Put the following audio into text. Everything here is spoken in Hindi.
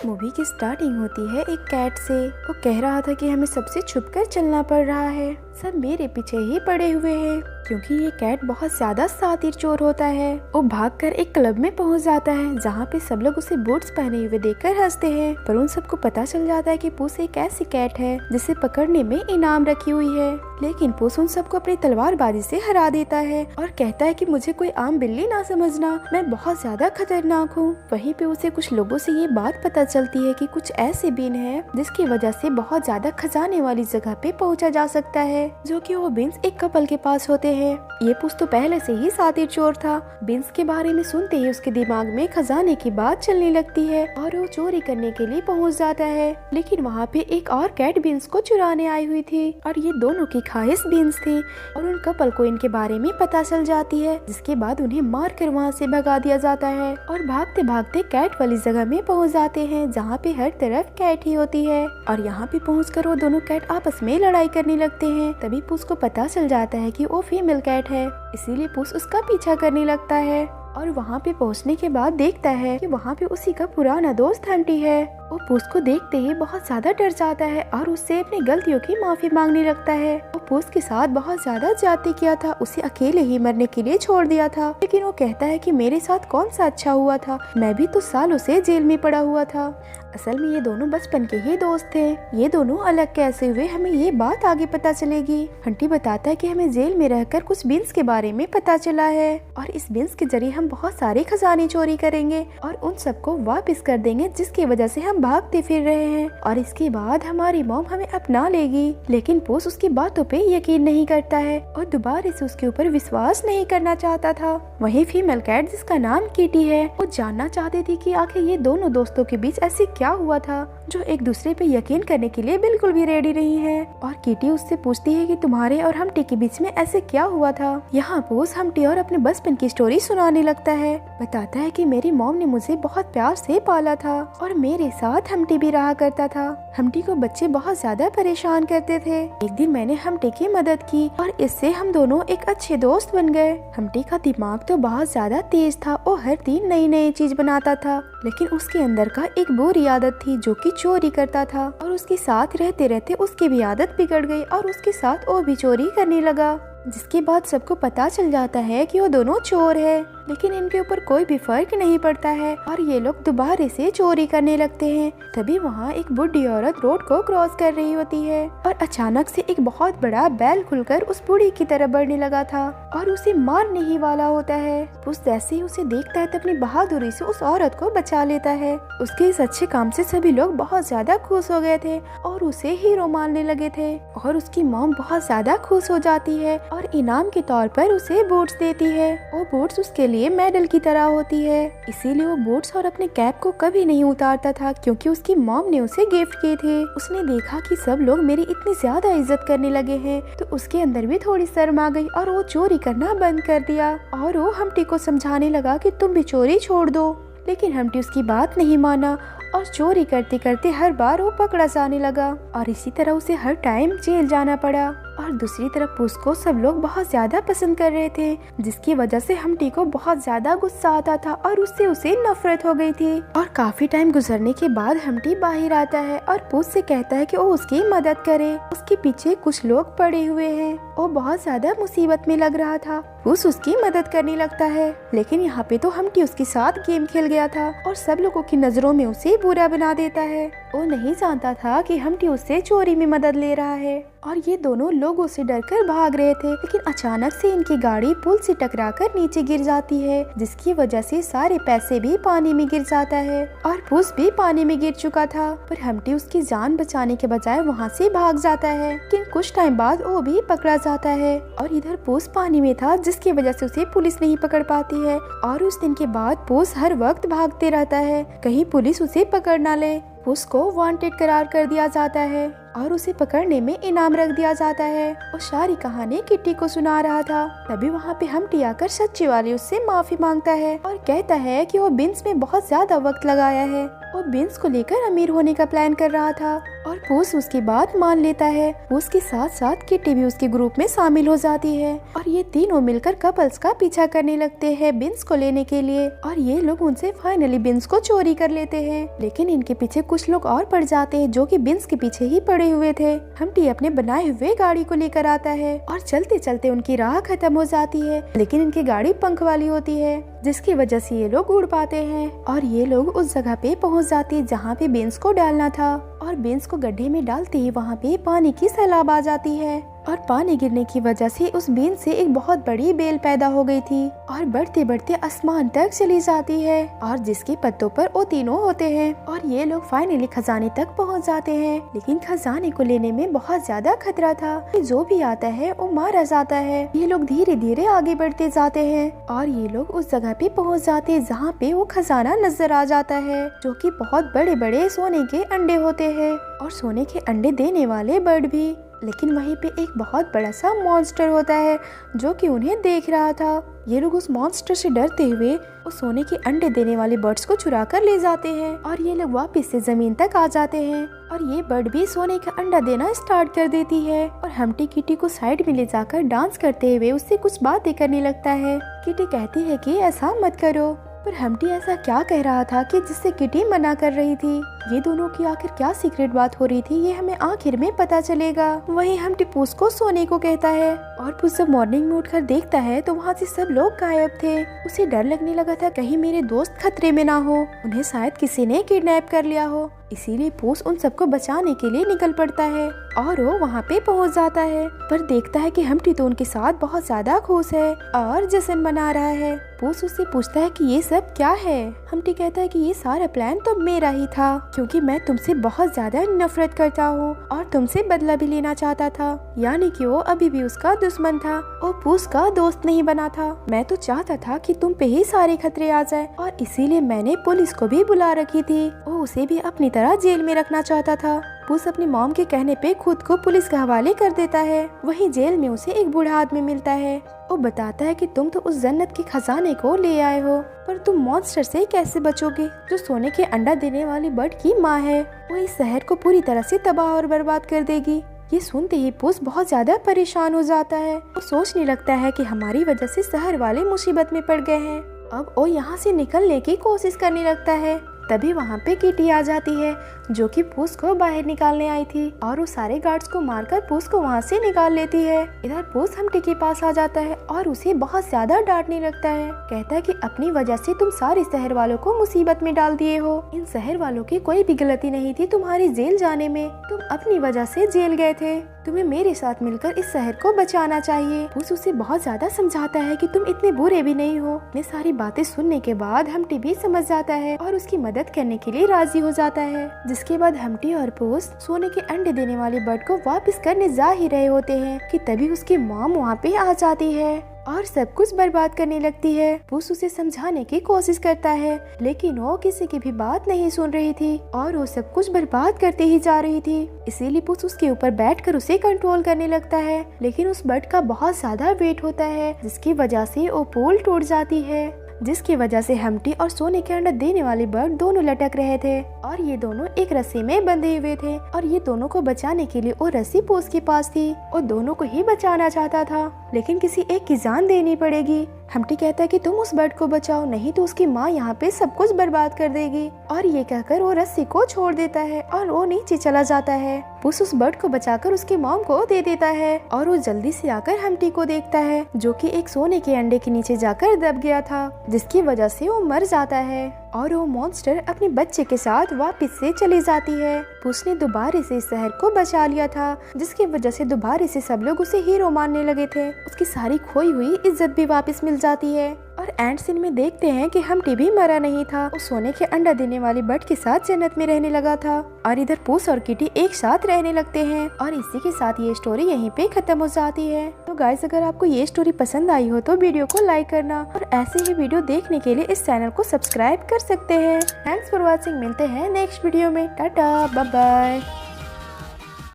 मूवी की स्टार्टिंग होती है एक कैट से। वो कह रहा था कि हमें सबसे छुपकर चलना पड़ रहा है, सब मेरे पीछे ही पड़े हुए हैं, क्योंकि ये कैट बहुत ज्यादा शातिर चोर होता है। वो भागकर एक क्लब में पहुंच जाता है जहाँ पे सब लोग उसे बूट्स पहने हुए देखकर हंसते हैं, पर उन सबको पता चल जाता है कि पूस एक ऐसी कैट है जिसे पकड़ने में इनाम रखी हुई है। लेकिन पूस उन सबको अपनी तलवारबाजी से हरा देता है और कहता है कि मुझे कोई आम बिल्ली ना समझना, मैं बहुत ज्यादा खतरनाक हूँ। वहीं पे उसे कुछ लोगों से ये बात पता चलती है कि कुछ ऐसे बीन है जिसकी वजह से बहुत ज्यादा खजाने वाली जगह पे पहुँचा जा सकता है, जो कि वो बीन्स एक कपल के पास होते हैं। ये पूस तो पहले से ही शातिर चोर था। बीन्स के बारे में सुनते ही उसके दिमाग में खजाने की बात चलने लगती है और वो चोरी करने के लिए पहुंच जाता है। लेकिन वहाँ पे एक और कैट बीन्स को चुराने आई हुई थी और ये दोनों की ख्वाहिश बीन्स थी और उन कपल को इनके बारे में पता चल जाती है, जिसके बाद उन्हें मार कर वहाँ से भगा दिया जाता है और भागते भागते कैट वाली जगह में पहुँच जाते हैं जहाँ पे हर तरफ कैट ही होती है। और यहाँ पे पहुँचकर वो दोनों कैट आपस में लड़ाई करने लगते हैं। तभी पूस को पता चल जाता है कि वो फीमेल कैट है, इसीलिए पूस उसका पीछा करने लगता है और वहाँ पे पहुँचने के बाद देखता है कि वहाँ पे उसी का पुराना दोस्त हंटी है। वो पूस को देखते ही बहुत ज्यादा डर जाता है और उससे अपनी गलतियों की माफी मांगने लगता है। वो पूस के साथ बहुत ज्यादा ज्यादती किया था, उसे अकेले ही मरने के लिए छोड़ दिया था, लेकिन वो कहता है कि मेरे साथ कौन सा अच्छा हुआ था, मैं भी तो सालों से जेल में पड़ा हुआ था। असल में ये दोनों बचपन के ही दोस्त थे, ये दोनों अलग कैसे हुए हमें ये बात आगे पता चलेगी। हंटी बताता है कि हमें जेल में रहकर कुछ बीन्स के बारे में पता चला है और इस बीन्स के जरिए हम बहुत सारे खजाने चोरी करेंगे और उन सबको वापस कर देंगे, जिसकी वजह से हम भागते फिर रहे हैं और इसके बाद हमारी मॉम हमें अपना लेगी। लेकिन पूस उसकी बातों पे यकीन नहीं करता है और दोबारा से उसके ऊपर विश्वास नहीं करना चाहता था। वहीं फीमेल कैट जिसका नाम कीटी है, वो जानना चाहती थी कि आखिर ये दोनों दोस्तों के बीच ऐसे क्या हुआ था जो एक दूसरे पे यकीन करने के लिए बिल्कुल भी रेडी नहीं है। और कीटी उससे पूछती है कि तुम्हारे और हमटी के बीच में ऐसे क्या हुआ था। यहाँ पूस हमटी और अपने बचपन की स्टोरी सुनाने लगता है। बताता है कि मेरी मॉम ने मुझे बहुत प्यार से पाला था और मेरे साथ हमटी भी रहा करता था। हमटी को बच्चे बहुत ज्यादा परेशान करते थे। एक दिन मैंने हमटी की मदद की और इससे हम दोनों एक अच्छे दोस्त बन गए। हमटी का दिमाग तो बहुत ज्यादा तेज था, वो हर दिन नई नई चीज बनाता था, लेकिन उसके अंदर का एक बुरी आदत थी जो कि चोरी करता था और उसके साथ रहते रहते उसकी भी आदत बिगड़ गई और उसके साथ वो भी चोरी करने लगा, जिसके बाद सबको पता चल जाता है कि वो दोनों चोर है। लेकिन इनके ऊपर कोई भी फर्क नहीं पड़ता है और ये लोग दोबारा से चोरी करने लगते हैं। तभी वहाँ एक बुढ़ी औरत रोड को क्रॉस कर रही होती है और अचानक से एक बहुत बड़ा बैल खुलकर उस बूढ़ी की तरफ बढ़ने लगा था और उसे मारने ही वाला होता है। उस जैसे ही उसे देखता है तो अपनी बहादुरी से उस औरत को बचा लेता है। उसके इस अच्छे काम से सभी लोग बहुत ज्यादा खुश हो गए थे और उसे हीरो मानने लगे थे और उसकी मॉम बहुत ज्यादा खुश हो जाती है और इनाम के तौर पर उसे बूट्स देती है। वो बूट्स उसके लिए मेडल की तरह होती है, इसीलिए वो बूट्स और अपने कैप को कभी नहीं उतारता था, क्योंकि उसकी मॉम ने उसे गिफ्ट किए थे। उसने देखा कि सब लोग मेरी इतनी ज्यादा इज्जत करने लगे हैं तो उसके अंदर भी थोड़ी शर्म आ गई और वो चोरी करना बंद कर दिया और वो हमटी को समझाने लगा कि तुम भी चोरी छोड़ दो। लेकिन हमटी उसकी बात नहीं माना और चोरी करते करते हर बार वो पकड़ा जाने लगा और इसी तरह उसे हर टाइम जेल जाना पड़ा। और दूसरी तरफ पूस को सब लोग बहुत ज्यादा पसंद कर रहे थे, जिसकी वजह से हमटी को बहुत ज्यादा गुस्सा आता था और उससे उसे नफरत हो गई थी। और काफी टाइम गुजरने के बाद हमटी बाहर आता है और पूस से कहता है कि वो उसकी मदद करे। उसके पीछे कुछ लोग पड़े हुए हैं, वो बहुत ज्यादा मुसीबत में लग रहा था। पूस उसकी मदद करने लगता है, लेकिन यहाँ पे तो हमटी उसके साथ गेम खेल गया था और सब लोगों की नजरों में उसे बुरा बना देता है। वो नहीं जानता था कि हमटी उससे चोरी में मदद ले रहा है और ये दोनों लोगों से डरकर भाग रहे थे। लेकिन अचानक से इनकी गाड़ी पुल से टकराकर नीचे गिर जाती है, जिसकी वजह से सारे पैसे भी पानी में गिर जाता है और पूस भी पानी में गिर चुका था। पर हमटी उसकी जान बचाने के बजाय वहाँ से भाग जाता है, लेकिन कुछ टाइम बाद वो भी पकड़ा जाता है और इधर पूस पानी में था, जिसकी वजह से उसे पुलिस नहीं पकड़ पाती है। और उस दिन के बाद पूस हर वक्त भागते रहता है, कहीं पुलिस उसे पकड़ ना ले। पूस को वांटेड करार कर दिया जाता है और उसे पकड़ने में इनाम रख दिया जाता है। वो सारी कहानी किट्टी को सुना रहा था। तभी वहाँ पे हमटी आकर सच्ची वाली उससे माफी मांगता है और कहता है कि वो बिन्स में बहुत ज्यादा वक्त लगाया है। वो बिन्स को लेकर अमीर होने का प्लान कर रहा था और पूस उसकी बात मान लेता है। उसके साथ साथ किटी भी उसके ग्रुप में शामिल हो जाती है और ये तीनों मिलकर कपल्स का पीछा करने लगते हैं बिन्स को लेने के लिए और ये लोग उनसे फाइनली बिन्स को चोरी कर लेते हैं। लेकिन इनके पीछे कुछ लोग और पड़ जाते हैं जो कि बिन्स के पीछे ही पड़े हुए थे। हम्टी अपने बनाए हुए गाड़ी को लेकर आता है और चलते चलते उनकी राह खत्म हो जाती है। लेकिन इनकी गाड़ी पंख वाली होती है जिसकी वजह से ये लोग उड़ पाते हैं और ये लोग उस जगह पे पहुंच जाते हैं जहाँ पे बिन्स को डालना था। और बिन्स को गड्ढे में डालते ही वहाँ पे पानी की सैलाब आ जाती है और पानी गिरने की वजह से उस बीन से एक बहुत बड़ी बेल पैदा हो गई थी और बढ़ते बढ़ते आसमान तक चली जाती है और जिसके पत्तों पर वो तीनों होते हैं और ये लोग फाइनली खजाने तक पहुंच जाते हैं। लेकिन खजाने को लेने में बहुत ज्यादा खतरा था, जो भी आता है वो मारा जाता है। ये लोग धीरे धीरे आगे बढ़ते जाते हैं और ये लोग उस जगह पे पहुंच जाते हैं जहाँ पे वो खजाना नजर आ जाता है जो कि बहुत बड़े बड़े सोने के अंडे होते हैं और सोने के अंडे देने वाले बर्ड भी। लेकिन वहीं पे एक बहुत बड़ा सा मॉन्स्टर होता है जो कि उन्हें देख रहा था। ये लोग उस मॉन्स्टर से डरते हुए उस सोने के अंडे देने वाले बर्ड्स को चुरा कर ले जाते हैं और ये लोग वापस से जमीन तक आ जाते हैं और ये बर्ड भी सोने का अंडा देना स्टार्ट कर देती है और हम्टी किटी को साइड में ले जाकर डांस करते हुए उससे कुछ बातें करने लगता है। किटी कहती है कि ऐसा मत करो, पर हम्टी ऐसा क्या कह रहा था कि जिससे किटी मना कर रही थी। ये दोनों की आखिर क्या सीक्रेट बात हो रही थी ये हमें आखिर में पता चलेगा। वहीं हम्टी पूस को सोने को कहता है और पूस जब मॉर्निंग में उठकर देखता है तो वहाँ से सब लोग गायब थे। उसे डर लगने लगा था कहीं मेरे दोस्त खतरे में ना हो, उन्हें शायद किसी ने किडनैप कर लिया हो। इसीलिए पूस उन सबको बचाने के लिए निकल पड़ता है और वो वहाँ पे पहुँच जाता है पर देखता है कि हम्टी तो उनके साथ बहुत ज्यादा खुश है और जश्न मना रहा है। पूस उससे पूछता है कि ये सब क्या है। हम्टी कहता है कि ये सारा प्लान तो मेरा ही था क्योंकि मैं तुमसे बहुत ज्यादा नफरत करता हूँ और तुमसे बदला भी लेना चाहता था। यानी कि वो अभी भी उसका दुश्मन था और पूस का दोस्त नहीं बना था। मैं तो चाहता था कि तुम पे ही सारे खतरे आ जाए और इसीलिए मैंने पुलिस को भी बुला रखी थी। वो उसे भी अपनी तरह जेल में रखना चाहता था। पूस अपनी मॉम के कहने पे खुद को पुलिस के हवाले कर देता है। वहीं जेल में उसे एक बूढ़ा आदमी मिलता है। वो बताता है कि तुम तो उस जन्नत के खजाने को ले आए हो पर तुम मॉन्स्टर से कैसे बचोगे जो सोने के अंडा देने वाली बर्ड की माँ है। वो इस शहर को पूरी तरह से तबाह और बर्बाद कर देगी। ये सुनते ही पूस बहुत ज्यादा परेशान हो जाता है। वो सोचने लगता है कि हमारी वजह से शहर वाले मुसीबत में पड़ गए हैं। अब वो यहाँ से निकलने की कोशिश करने लगता है। तभी वहाँ पे किटी आ जाती है जो कि पूस को बाहर निकालने आई थी और वो सारे गार्ड्स को मारकर पूस को वहाँ से निकाल लेती है। इधर पूस हम्टी के पास आ जाता है और उसे बहुत ज्यादा डांटने लगता है। कहता है कि अपनी वजह से तुम सारे शहर वालों को मुसीबत में डाल दिए हो। इन शहर वालों की कोई भी गलती नहीं थी तुम्हारी जेल जाने में, तुम अपनी वजह से जेल गए थे। तुम्हें मेरे साथ मिलकर इस शहर को बचाना चाहिए। पूस उसे बहुत ज्यादा समझाता है कि तुम इतने बुरे भी नहीं हो। ये सारी बातें सुनने के बाद हम्टी भी समझ जाता है और उसकी मदद करने के लिए राजी हो जाता है। जिसके बाद हम्टी और पूस सोने के अंडे देने वाले बर्ड को वापस करने जा ही रहे होते हैं कि तभी उसकी मॉम वहाँ पे आ जाती है और सब कुछ बर्बाद करने लगती है। पूस उसे समझाने की कोशिश करता है लेकिन वो किसी की भी बात नहीं सुन रही थी और वो सब कुछ बर्बाद करते ही जा रही थी। इसीलिए पूस उसके ऊपर बैठकर उसे कंट्रोल करने लगता है लेकिन उस बर्ड का बहुत ज्यादा वेट होता है जिसकी वजह से वो पोल टूट जाती है। जिसकी वजह से हम्टी और सोने के अंडा देने वाले बर्ड दोनों लटक रहे थे और ये दोनों एक रस्सी में बंधे हुए थे और ये दोनों को बचाने के लिए वो रस्सी पूस के पास थी और दोनों को ही बचाना चाहता था लेकिन किसी एक की जान देनी पड़ेगी। हम्टी कहता है कि तुम उस बर्ड को बचाओ नहीं तो उसकी माँ यहाँ पे सब कुछ बर्बाद कर देगी और ये कहकर वो रस्सी को छोड़ देता है और वो नीचे चला जाता है। पूस उस बर्ड को बचाकर उसकी मॉम को दे देता है और वो जल्दी से आकर हम्टी को देखता है जो कि एक सोने के अंडे के नीचे जाकर दब गया था जिसकी वजह से वो मर जाता है और वो मॉन्स्टर अपने बच्चे के साथ वापस से चली जाती है। पूस ने दोबारा से इस शहर को बचा लिया था जिसकी वजह से दोबारा से सब लोग उसे हीरो मानने लगे थे। उसकी सारी खोई हुई इज्जत भी वापस मिल जाती है और एंड सीन में देखते हैं कि हम्टी भी मरा नहीं था। वो सोने के अंडा देने वाली बर्ड के साथ जन्नत में रहने लगा था और इधर पूस और किटी एक साथ रहने लगते हैं और इसी के साथ ये स्टोरी यहीं पे खत्म हो जाती है। तो गाइस अगर आपको ये स्टोरी पसंद आई हो तो वीडियो को लाइक करना और ऐसे ही वीडियो देखने के लिए इस चैनल को सब्सक्राइब कर सकते हैं। Thanks for watching. मिलते हैं नेक्स्ट वीडियो में। Tata bye bye.